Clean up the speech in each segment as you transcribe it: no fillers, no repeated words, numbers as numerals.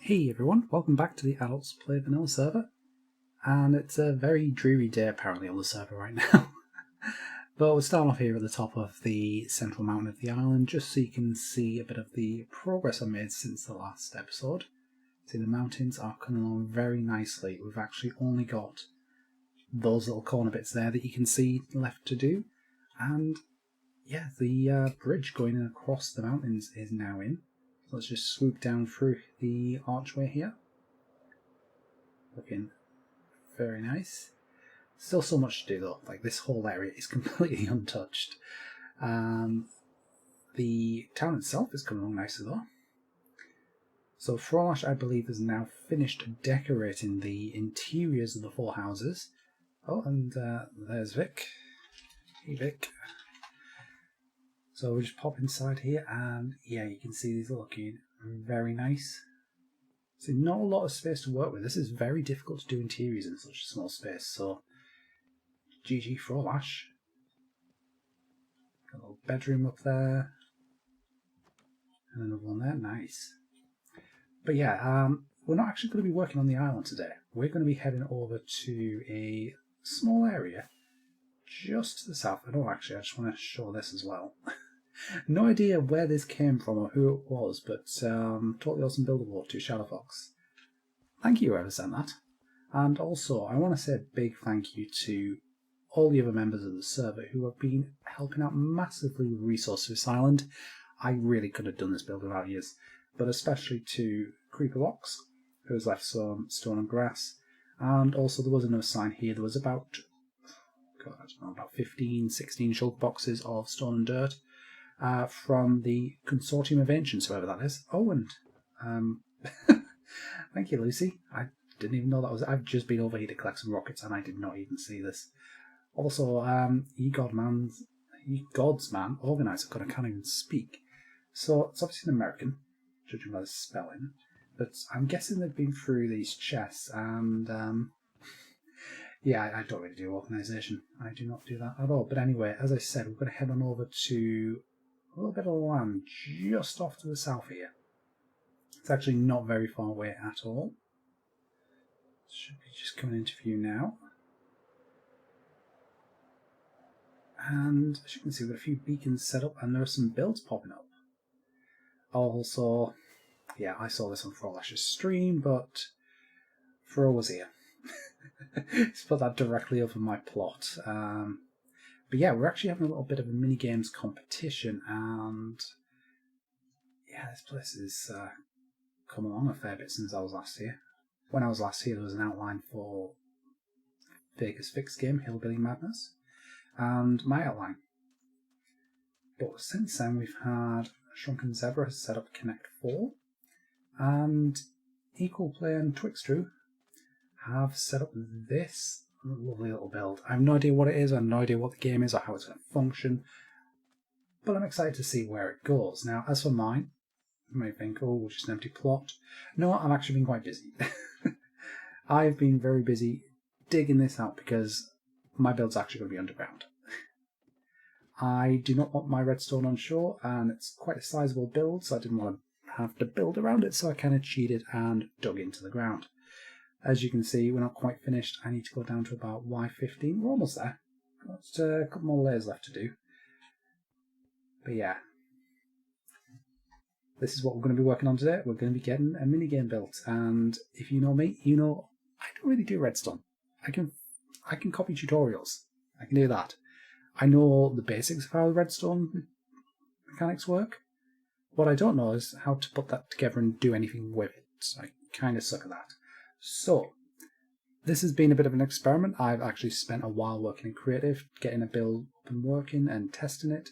Hey everyone, welcome back to the Adults Play Vanilla server. And it's a very dreary day apparently on the server right now. But we're starting off here at the top of the central mountain of the island, just so you can see a bit of the progress I've made since the last episode. See, the mountains are coming along very nicely. We've actually only got those little corner bits there that you can see left to do. And yeah, the bridge going across the mountains is now in. So let's just swoop down through the archway here. Looking very nice. Still so much to do though, like this whole area is completely untouched. The town itself is coming along nicely though. So Frolash, I believe, has now finished decorating the interiors of the four houses. Oh, and there's Vic. Hey Vic. So we'll just pop inside here and yeah, you can see these are looking very nice. So not a lot of space to work with. This is very difficult to do interiors in such a small space, so GG Frolash. Got a little bedroom up there. And another one there, nice. But yeah, we're not actually going to be working on the island today. We're going to be heading over to a small area just to the south. Oh, actually, I just want to show this as well. No idea where this came from or who it was, but totally awesome build award to Shadowfox. Thank you whoever sent that. And also, I want to say a big thank you to all the other members of the server who have been helping out massively with resources for this island. I really could have done this build without you, but especially to Creeperbox, who has left some stone and grass. And also there was another sign here. There was about, God, I don't know, about 15, 16 shulk boxes of stone and dirt. From the Consortium of Ancients, whoever that is. Oh, and thank you, Lucy. I didn't even know that was. I've just been over here to collect some rockets, and I did not even see this. Also, God's Man Organizer. God, I can't even speak. So it's obviously an American, judging by the spelling. But I'm guessing they've been through these chests, and yeah, I don't really do organisation. I do not do that at all. But anyway, as I said, we're going to head on over to a little bit of land just off to the south here. It's actually not very far away at all. Should be just coming into view now. And as you can see, we've got a few beacons set up and there are some builds popping up. Also, yeah, I saw this on Frolash's stream, but Fro was here. Let's put that directly over my plot. But yeah, we're actually having a little bit of a mini-games competition, and yeah, this place has come along a fair bit since I was last here. When I was last here, there was an outline for Vegas Fix game, Hillbilly Madness, and my outline. But since then, we've had Shrunken Zebra has set up Connect 4, and Equal Play and Twixtru have set up this lovely little build. I have no idea what it is, I have no idea what the game is or how it's going to function, but I'm excited to see where it goes. Now, as for mine, you may think, oh, just an empty plot. No, I've actually been quite busy. I've been very busy digging this out because my build's actually going to be underground. I do not want my redstone on shore, and it's quite a sizable build, so I didn't want to have to build around it, so I kind of cheated and dug into the ground. As you can see, we're not quite finished. I need to go down to about Y15. We're almost there. Got a couple more layers left to do. But yeah, this is what we're going to be working on today. We're going to be getting a minigame built. And if you know me, you know I don't really do redstone. I can copy tutorials. I can do that. I know the basics of how the redstone mechanics work. What I don't know is how to put that together and do anything with it. So I kind of suck at that. So, this has been a bit of an experiment. I've actually spent a while working in creative, getting a build up and working and testing it.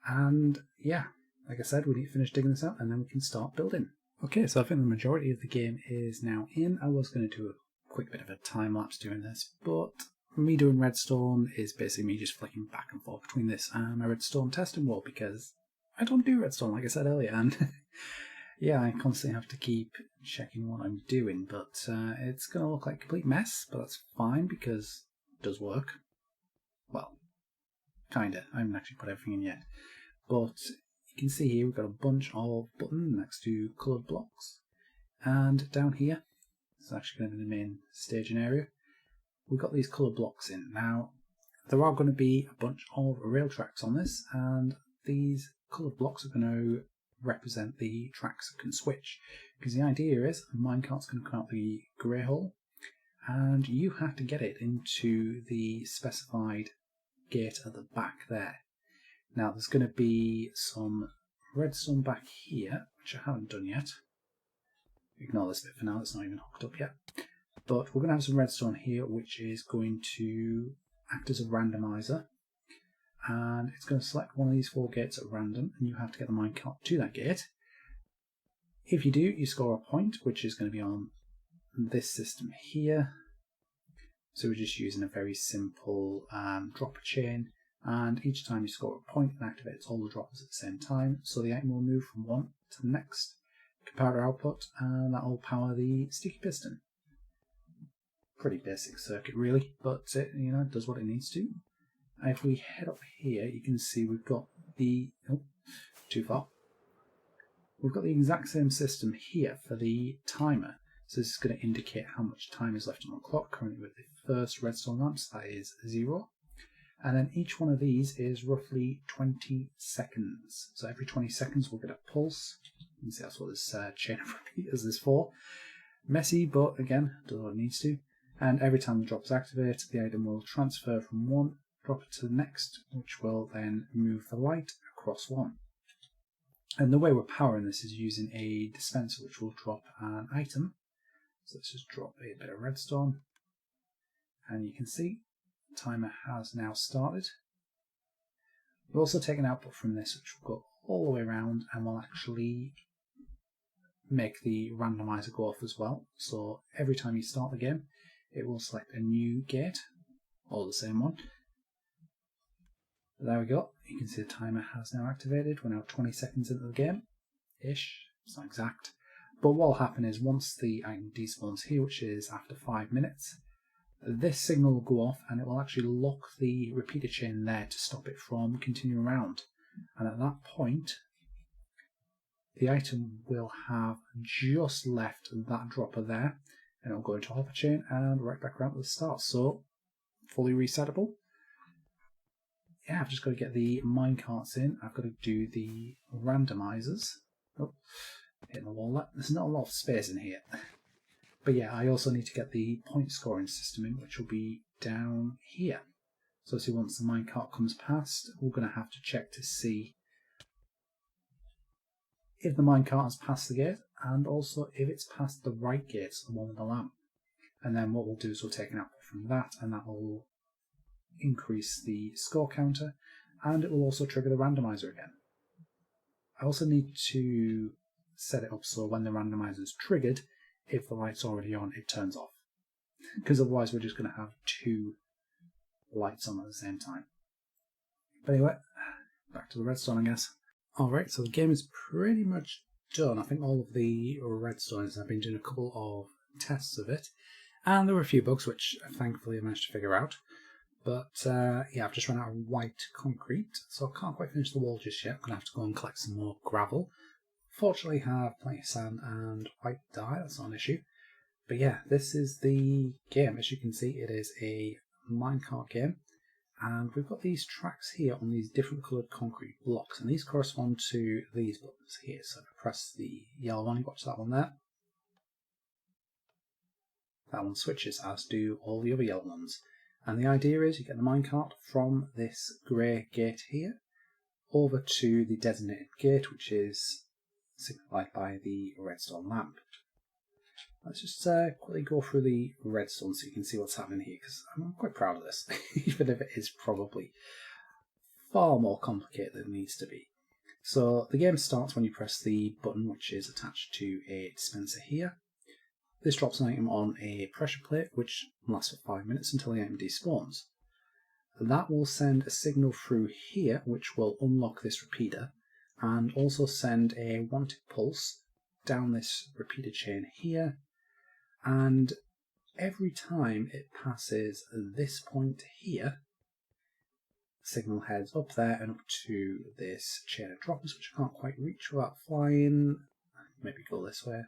And yeah, like I said, we need to finish digging this out and then we can start building. Okay, so I think the majority of the game is now in. I was going to do a quick bit of a time lapse doing this, but me doing redstone is basically me just flicking back and forth between this and my redstone testing world because I don't do redstone, like I said earlier, and yeah, I constantly have to keep checking what I'm doing, but it's going to look like a complete mess, but that's fine because it does work. Well, kinda. I haven't actually put everything in yet. But you can see here we've got a bunch of buttons next to coloured blocks. And down here, it's actually going to be the main staging area, we've got these coloured blocks in. Now, there are going to be a bunch of rail tracks on this, and these coloured blocks are going to represent the tracks that can switch. Because the idea is a minecart's going to come out the grey hole, and you have to get it into the specified gate at the back there. Now, there's going to be some redstone back here, which I haven't done yet. Ignore this bit for now, it's not even hooked up yet. But we're going to have some redstone here, which is going to act as a randomizer. And it's going to select one of these 4 gates at random, and you have to get the minecart to that gate. If you do, you score a point, which is going to be on this system here. So we're just using a very simple dropper chain, and each time you score a point, it activates all the droppers at the same time, so the item will move from one to the next. Comparator output, and that will power the sticky piston. Pretty basic circuit really, but it does what it needs to. And if we head up here, you can see we've got the too far. We've got the exact same system here for the timer. So this is going to indicate how much time is left on the clock. Currently with the first redstone lamps, that is 0. And then each one of these is roughly 20 seconds. So every 20 seconds we'll get a pulse. You can see that's what this chain of repeaters is for. Messy, but again, does what it needs to. And every time the drop is activated, the item will transfer from one dropper to the next, which will then move the light across one. And the way we're powering this is using a dispenser which will drop an item. So let's just drop a bit of redstone. And you can see the timer has now started. We'll also take an output from this which will go all the way around and will actually make the randomizer go off as well. So every time you start the game, it will select a new gate, or the same one. There we go. You can see the timer has now activated. We're now 20 seconds into the game, ish. It's not exact. But what will happen is once the item despawns here, which is after 5 minutes, this signal will go off and it will actually lock the repeater chain there to stop it from continuing around. And at that point, the item will have just left that dropper there, and it'll go into a hopper chain and right back around to the start. So, fully resettable. Yeah, I've just got to get the minecarts in. I've got to do the randomizers. Oh, hitting the wall there. There's not a lot of space in here. But yeah, I also need to get the point scoring system in, which will be down here. So see, once the minecart comes past, we're going to have to check to see if the minecart has passed the gate, and also if it's past the right gate, the one with the lamp. And then what we'll do is we'll take an output from that, and that will increase the score counter, and it will also trigger the randomizer again. I also need to set it up so when the randomizer is triggered, if the light's already on, it turns off. Because otherwise we're just going to have 2 lights on at the same time. But anyway, back to the redstone, I guess. Alright, so the game is pretty much done. I think all of the redstones, I've been doing a couple of tests of it, and there were a few bugs which thankfully I managed to figure out. But yeah, I've just run out of white concrete, so I can't quite finish the wall just yet. I'm going to have to go and collect some more gravel. Fortunately, I have plenty of sand and white dye, that's not an issue. But yeah, this is the game. As you can see, it is a minecart game. And we've got these tracks here on these different coloured concrete blocks, and these correspond to these buttons here. So if I press the yellow one, watch that one there. That one switches, as do all the other yellow ones. And the idea is you get the minecart from this grey gate here over to the designated gate, which is signified by the redstone lamp. Let's just quickly go through the redstone so you can see what's happening here, because I'm quite proud of this, even if it is probably far more complicated than it needs to be. So the game starts when you press the button which is attached to a dispenser here. This drops an item on a pressure plate which lasts for 5 minutes until the item despawns. That will send a signal through here which will unlock this repeater, and also send a wanted pulse down this repeater chain here. And every time it passes this point here, the signal heads up there and up to this chain of droppers, which I can't quite reach without flying. Maybe go this way.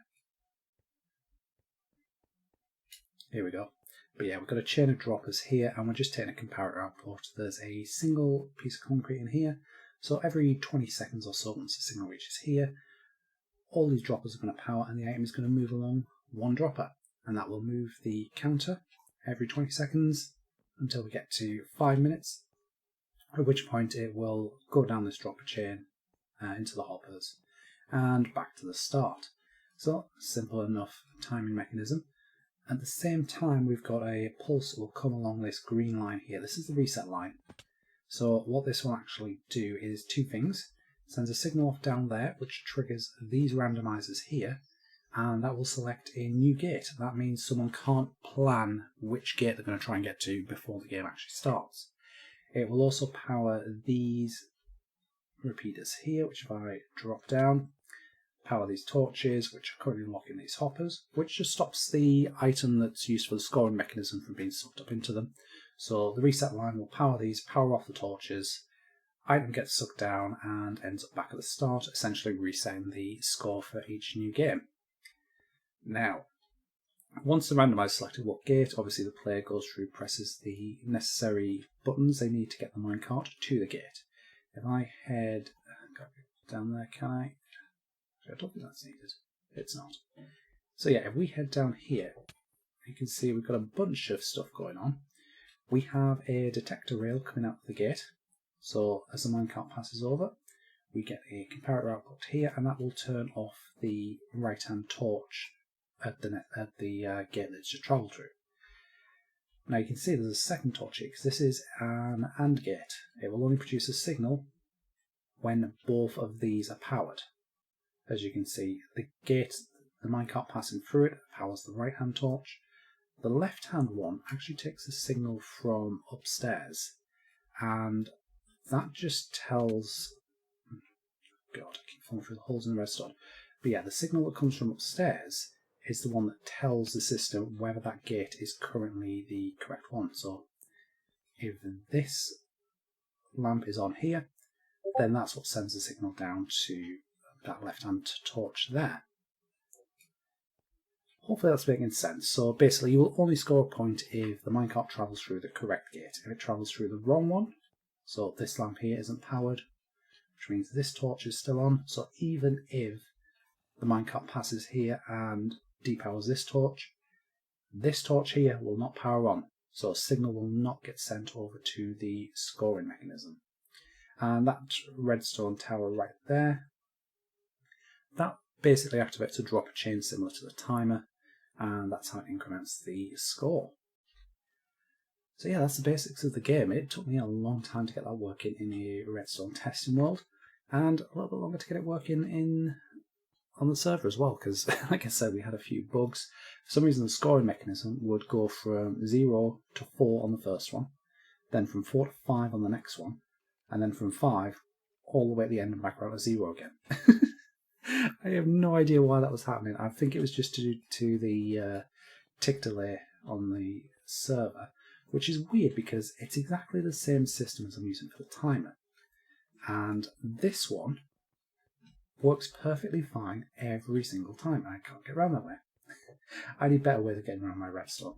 Here we go. But yeah, we've got a chain of droppers here, and we're just taking a comparator output. There's a single piece of concrete in here, so every 20 seconds or so, once the signal reaches here, all these droppers are going to power, and the item is going to move along one dropper, and that will move the counter every 20 seconds until we get to 5 minutes, at which point it will go down this dropper chain into the hoppers and back to the start. So, simple enough timing mechanism. At the same time, we've got a pulse that will come along this green line here. This is the reset line. So what this will actually do is two things. It sends a signal off down there, which triggers these randomizers here, and that will select a new gate. That means someone can't plan which gate they're going to try and get to before the game actually starts. It will also power these repeaters here, which if I drop down, power these torches, which are currently locking these hoppers, which just stops the item that's used for the scoring mechanism from being sucked up into them. So the reset line will power these, power off the torches, item gets sucked down and ends up back at the start, essentially resetting the score for each new game. Now, once the randomizer is selected what gate, obviously the player goes through, presses the necessary buttons they need to get the minecart to the gate. If I head down there, can I? I don't think that's needed. It's not. So yeah, if we head down here, you can see we've got a bunch of stuff going on. We have a detector rail coming out of the gate. So as the minecart passes over, we get a comparator output here, and that will turn off the right-hand torch at the gate that's just travelled through. Now you can see there's a second torch here, because this is an AND gate. It will only produce a signal when both of these are powered. As you can see, the gate, the minecart passing through it, powers the right-hand torch. The left-hand one actually takes a signal from upstairs, and that just tells... God, I keep falling through the holes in the redstone. But yeah, the signal that comes from upstairs is the one that tells the system whether that gate is currently the correct one. So if this lamp is on here, then that's what sends the signal down to that left-hand torch there. Hopefully that's making sense. So basically you will only score a point if the minecart travels through the correct gate. If it travels through the wrong one, so this lamp here isn't powered, which means this torch is still on, so even if the minecart passes here and depowers this torch here will not power on, so a signal will not get sent over to the scoring mechanism. And that redstone tower right there, that basically activates a dropper chain similar to the timer, and that's how it increments the score. So yeah, that's the basics of the game. It took me a long time to get that working in a redstone testing world, and a little bit longer to get it working on the server as well, because like I said, we had a few bugs. For some reason the scoring mechanism would go from 0 to 4 on the first one, then from 4 to 5 on the next one, and then from 5 all the way at the end and back around to 0 again. I have no idea why that was happening. I think it was just due to the tick delay on the server, which is weird because it's exactly the same system as I'm using for the timer. And this one works perfectly fine every single time. I can't get around that way. I need better ways of getting around my redstone.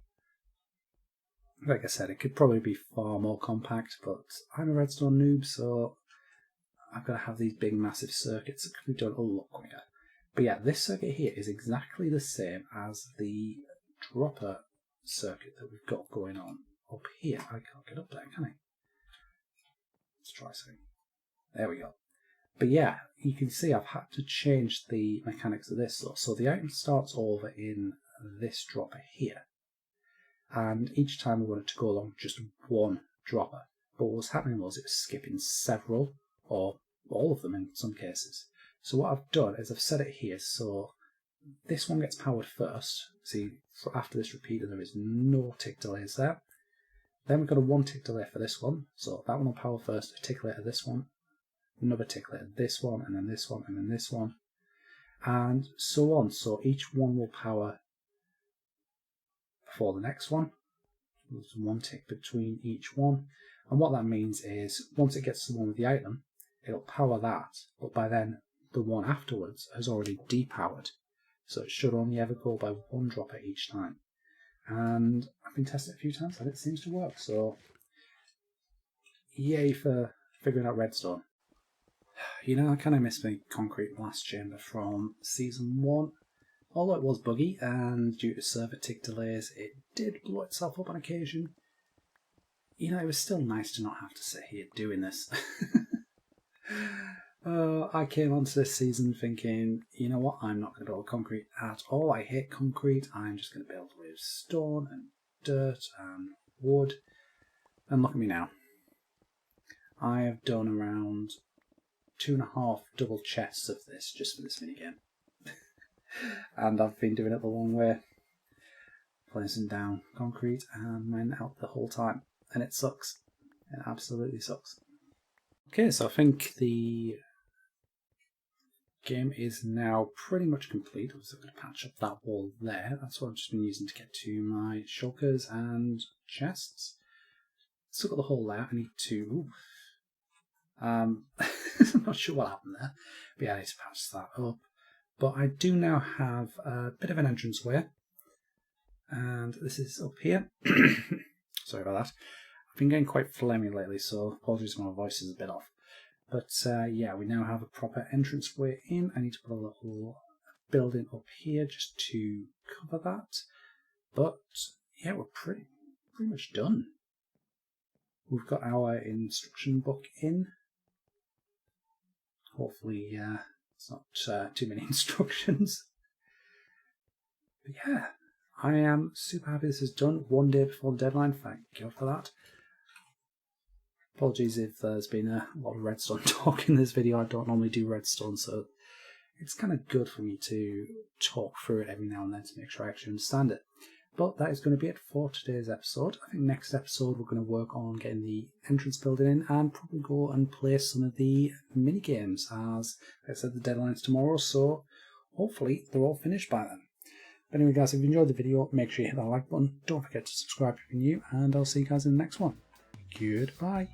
Like I said, it could probably be far more compact, but I'm a redstone noob, so I've got to have these big massive circuits that can be done a lot quicker. But yeah, this circuit here is exactly the same as the dropper circuit that we've got going on up here. I can't get up there, can I? Let's try something. There we go. But yeah, you can see I've had to change the mechanics of this. So the item starts over in this dropper here. And each time we want it to go along just one dropper. But what was happening was it was skipping several, or all of them in some cases. So what I've done is I've set it here so this one gets powered first. See, after this repeater there is no tick delays there. Then we've got a 1 tick delay for this one, so that one will power first, a tick later this one, another tick later this one, and then this one, and then this one, and so on. So each one will power before the next one. There's 1 tick between each one, and what that means is once it gets to the one with the item, it'll power that, but by then the one afterwards has already depowered, so it should only ever go by 1 dropper each time. and I've been testing it a few times and it seems to work, so yay for figuring out redstone. You know, I kind of miss my concrete blast chamber from Season 1. Although it was buggy, and due to server tick delays, it did blow itself up on occasion. You know, it was still nice to not have to sit here doing this. I came onto this season thinking, you know what, I'm not going to build concrete at all. I hate concrete. I'm just going to build with stone and dirt and wood. And look at me now. I have done around 2.5 double chests of this just for this minigame. And I've been doing it the long way. Placing down concrete and mining out the whole time. And it sucks. It absolutely sucks. Okay, so I think the game is now pretty much complete. I'm going to patch up that wall there. That's what I've just been using to get to my shulkers and chests. Still got the hole there. I need to... I'm not sure what happened there. But yeah, I need to patch that up. But I do now have a bit of an entranceway. And this is up here. Sorry about that. I've been getting quite phlegmy lately, so apologies if my voice is a bit off. But yeah, we now have a proper entranceway in. I need to put a little building up here just to cover that. But yeah, we're pretty much done. We've got our instruction book in. Hopefully it's not too many instructions. But yeah, I am super happy this is done 1 day before the deadline. Thank God for that. Apologies if there's been a lot of redstone talk in this video. I don't normally do redstone, so it's kind of good for me to talk through it every now and then to make sure I actually understand it. But that is going to be it for today's episode. I think next episode we're going to work on getting the entrance building in and probably go and play some of the mini games, as I said the deadline's tomorrow, so hopefully they're all finished by then. But anyway guys, if you enjoyed the video, make sure you hit that like button. Don't forget to subscribe if you're new, and I'll see you guys in the next one. Goodbye.